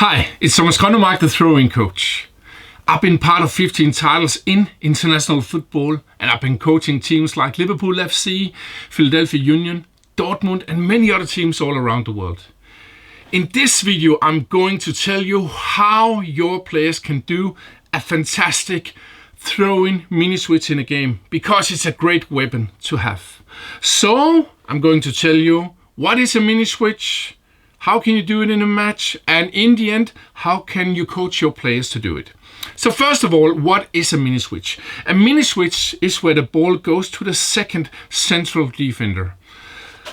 Hi, it's Thomas Gronnemark, the throwing coach. I've been part of 15 titles in international football, and I've been coaching teams like Liverpool FC, Philadelphia Union, Dortmund, and many other teams all around the world. In this video, I'm going to tell you how your players can do a fantastic throwing mini switch in a game, because it's a great weapon to have. So I'm going to tell you what is a mini switch, how can you do it in a match, and in the end, how can you coach your players to do it. So first of all, what is a mini switch? A mini switch is where the ball goes to the second central defender.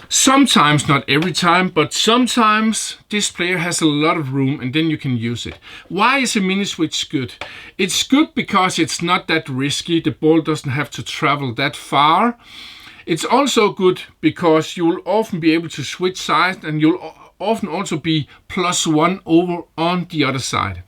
Sometimes, not every time, but sometimes this player has a lot of room and then you can use it. Why is a mini switch good? It's good because it's not that risky. The ball doesn't have to travel that far. It's also good because you'll often be able to switch sides, and you'll often also be +1 over on the other side.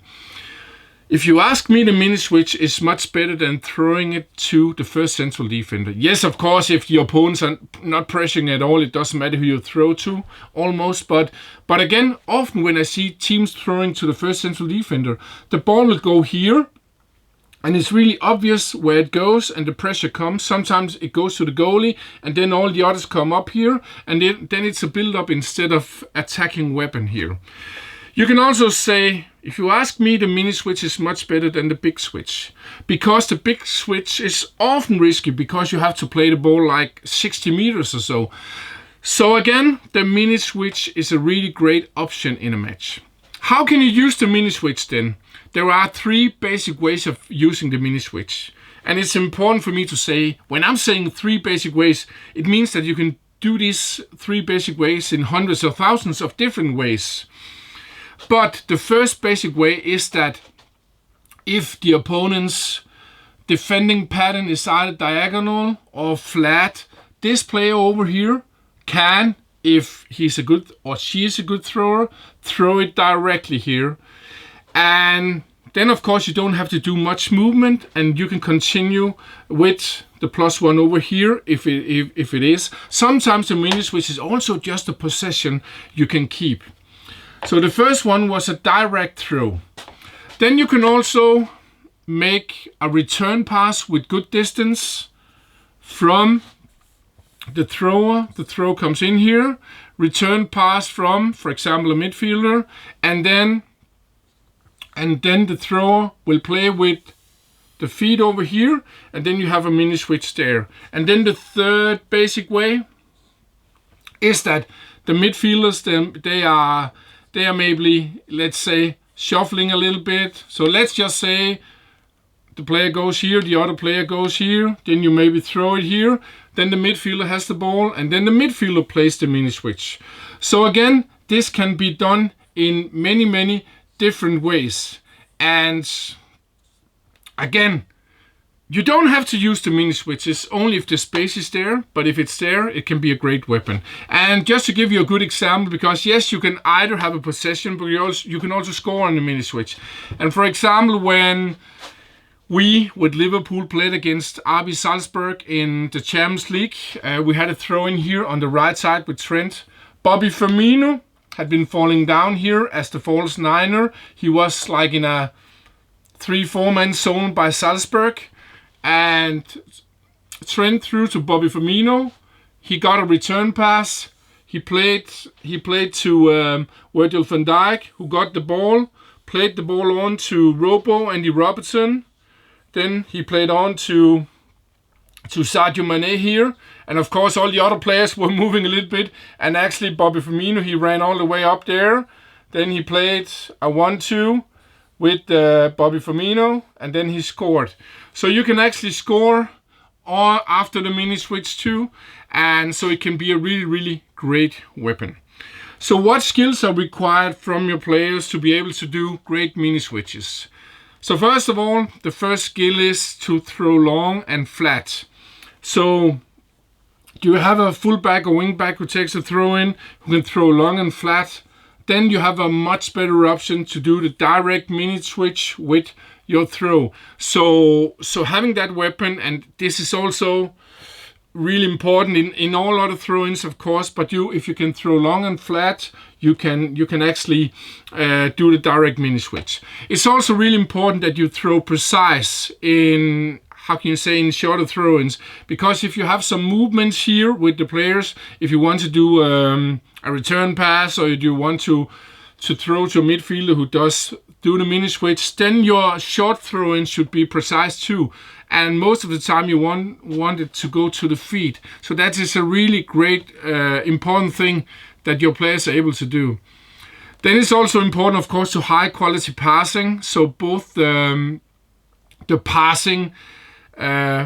If you ask me, the mini switch is much better than throwing it to the first central defender. Yes, of course, if the opponents are not pressuring at all, it doesn't matter who you throw to, almost. But again, often when I see teams throwing to the first central defender, the ball will go here, and it's really obvious where it goes and the pressure comes. Sometimes it goes to the goalie, and then all the others come up here, and then it's a build-up instead of attacking weapon here. You can also say, if you ask me, the mini switch is much better than the big switch, because the big switch is often risky because you have to play the ball like 60 meters or so. So again, the mini switch is a really great option in a match. How can you use the mini switch then? There are 3 basic ways of using the mini switch. And it's important for me to say, when I'm saying 3 basic ways, it means that you can do these 3 basic ways in hundreds or thousands of different ways. But the first basic way is that if the opponent's defending pattern is either diagonal or flat, this player over here can, if he's a good or she is a good thrower, throw it directly here. And then of course you don't have to do much movement, and you can continue with the +1 over here if it is. Sometimes the mini switch is also just a possession you can keep. So the first one was a direct throw. Then you can also make a return pass with good distance from the thrower. The throw comes in here, return pass from, for example, a midfielder, and then the thrower will play with the feet over here, and then you have a mini switch there. And then the third basic way is that the midfielders, they are maybe, let's say, shuffling a little bit. So let's just say the player goes here, the other player goes here, then you maybe throw it here, then the midfielder has the ball, and then the midfielder plays the mini switch. So again, this can be done in many different ways. And again, you don't have to use the mini switches only if the space is there, but if it's there, it can be a great weapon. And just to give you a good example, because yes, you can either have a possession, but you can also score on the mini switch. And for example, when we with Liverpool played against RB Salzburg in the Champions League, we had a throw in here on the right side with Trent. Bobby Firmino had been falling down here as the false niner. He was like in a 3-4 man zone by Salzburg. And Trent threw to Bobby Firmino. He got a return pass. He played to Virgil van Dijk, who got the ball, played the ball on to Andy Robertson. Then he played on to Sadio Mane here. And of course, all the other players were moving a little bit. And actually, Bobby Firmino, he ran all the way up there. Then he played a 1-2 with Bobby Firmino, and then he scored. So you can actually score after the mini switch too, and so it can be a really great weapon. So what skills are required from your players to be able to do great mini switches? So first of all, the first skill is to throw long and flat. So do you have a fullback or wingback who takes a throw in, who can throw long and flat? Then you have a much better option to do the direct mini switch with your throw. So having that weapon, and this is also really important in all other throw-ins, of course, but if you can throw long and flat, you can actually do the direct mini switch. It's also really important that you throw precise in, how can you say, in shorter throw-ins, because if you have some movements here with the players, if you want to do a return pass, or you want to throw to a midfielder who does do the mini switch, then your short throw-in should be precise too. And most of the time you want it to go to the feet. So that is a really great, important thing that your players are able to do. Then it's also important, of course, to high quality passing. So both the passing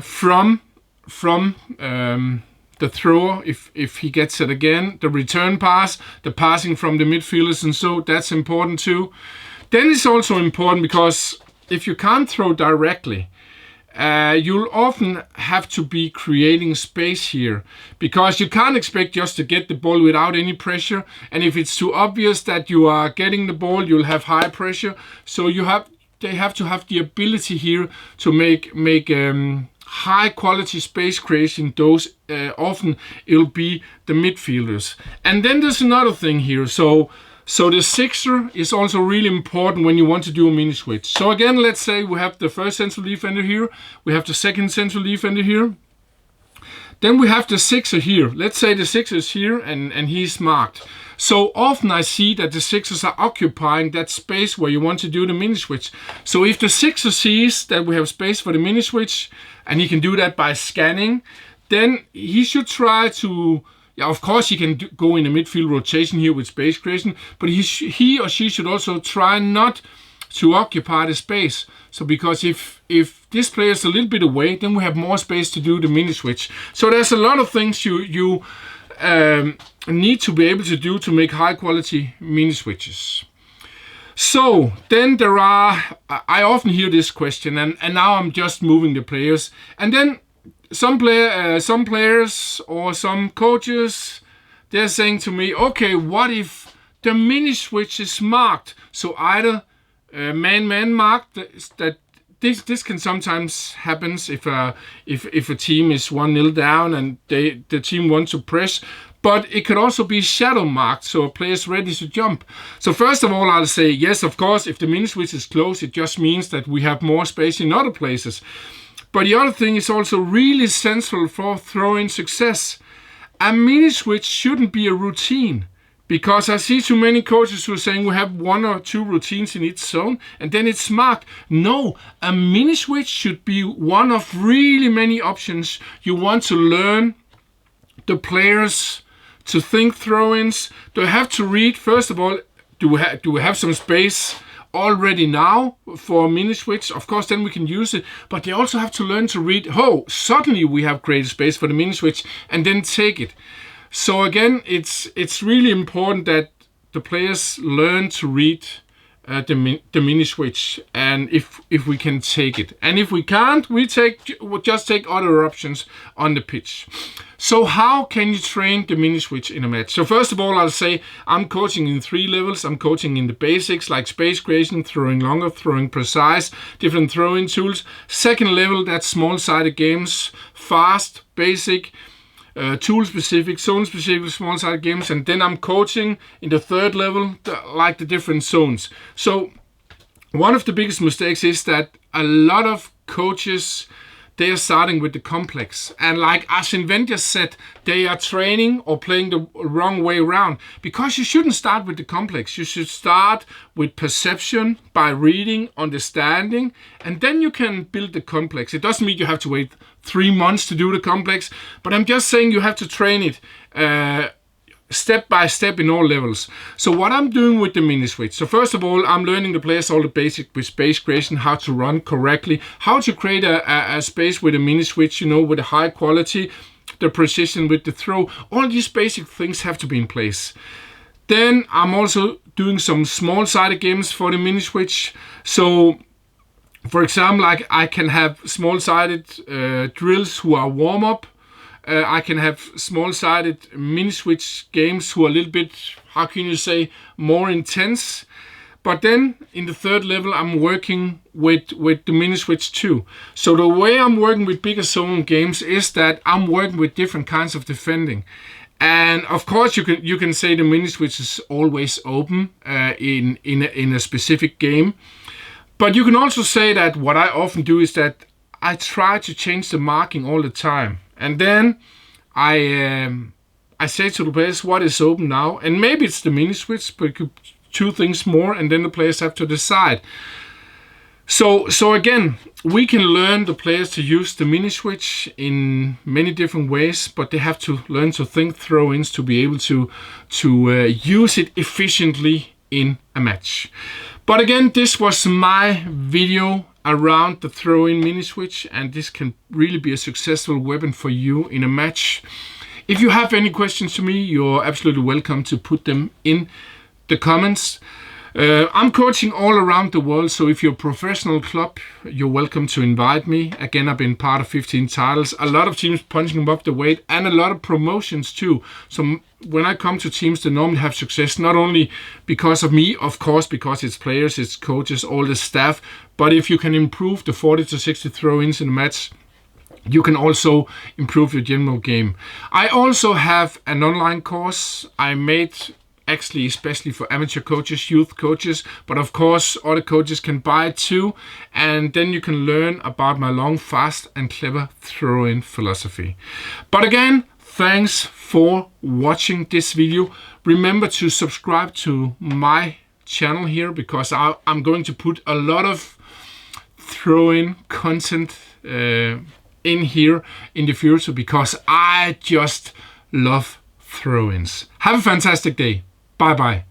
from the thrower, if he gets it again, the return pass, the passing from the midfielders, and so that's important too. Then it's also important because if you can't throw directly, you'll often have to be creating space here, because you can't expect just to get the ball without any pressure. And if it's too obvious that you are getting the ball, you'll have high pressure. So they have to have the ability here to make high quality space creation. Those often it'll be the midfielders. And then there's another thing here. So the sixer is also really important when you want to do a mini switch. So again, let's say we have the first central defender here, we have the second central defender here, then we have the sixer here. Let's say the sixer is here and he's marked. So often I see that the sixers are occupying that space where you want to do the mini switch. So if the sixer sees that we have space for the mini switch, and he can do that by scanning, then he should try to, of course he can go in a midfield rotation here with space creation, but he or she should also try not to occupy the space. So because if this player is a little bit away, then we have more space to do the mini switch. So there's a lot of things you need to be able to do to make high quality mini switches. So then I often hear this question, and now I'm just moving the players, and then some players or some coaches, they're saying to me, okay, what if the mini switch is marked? So either man marked, that this can sometimes happen if a team is 1-0 down and the team wants to press. But it could also be shadow marked, so a player is ready to jump. So first of all, I'll say, yes, of course, if the mini switch is closed, it just means that we have more space in other places. But the other thing is also really central for throwing success. A mini switch shouldn't be a routine, because I see too many coaches who are saying we have 1 or 2 routines in each zone and then it's marked. No, a mini switch should be one of really many options. You want to learn the players to think throw-ins. Do I have to read, first of all, do we have some space already now for a mini switch? Of course, then we can use it, but they also have to learn to read, suddenly we have created space for the mini switch, and then take it. So again, it's really important that the players learn to read the mini switch, and if we can take it. And if we can't, we'll just take other options on the pitch. So how can you train the mini switch in a match? So first of all, I'll say I'm coaching in 3 levels. I'm coaching in the basics like space creation, throwing longer, throwing precise, different throwing tools. Second level, that's small-sided games, fast, basic, tool-specific, zone-specific, small-sided games. And then I'm coaching in the third level, like the different zones. So one of the biggest mistakes is that a lot of coaches, they are starting with the complex. And like Arsene Wenger said, they are training or playing the wrong way around. Because you shouldn't start with the complex. You should start with perception by reading, understanding, and then you can build the complex. It doesn't mean you have to wait 3 months to do the complex, but I'm just saying you have to train it step by step in all levels. So what I'm doing with the mini switch, so first of all, I'm learning the players all the basic with space creation, how to run correctly, how to create a space with a mini switch, with a high quality, the precision with the throw. All these basic things have to be in place. Then I'm also doing some small-sided games for the mini switch. So for example, I can have small-sided drills who are warm-up. I can have small-sided mini switch games who are a little bit, how can you say, more intense. But then in the third level, I'm working with the mini switch too. So the way I'm working with bigger zone games is that I'm working with different kinds of defending. And of course, you can say the mini switch is always open in a specific game. But you can also say that what I often do is that I try to change the marking all the time. And then I say to the players what is open now. And maybe it's the mini switch, but you could two things more, and then the players have to decide. So again, we can learn the players to use the mini switch in many different ways, but they have to learn to think throw-ins to be able to use it efficiently in a match. But again, this was my video around the throw-in mini switch, and this can really be a successful weapon for you in a match. If you have any questions to me, you're absolutely welcome to put them in the comments. I'm coaching all around the world, so if you're a professional club, you're welcome to invite me. Again, I've been part of 15 titles, a lot of teams punching above the weight, and a lot of promotions too. So when I come to teams, they normally have success, not only because of me, of course, because it's players, it's coaches, all the staff, but if you can improve the 40 to 60 throw-ins in a match, you can also improve your general game. I also have an online course I made actually especially for amateur coaches, youth coaches, but of course other coaches can buy it too, and then you can learn about my long, fast and clever throw-in philosophy. But again, thanks for watching this video. Remember to subscribe to my channel here, because I'm going to put a lot of throw-in content in here in the future, because I just love throw-ins. Have a fantastic day. Bye bye.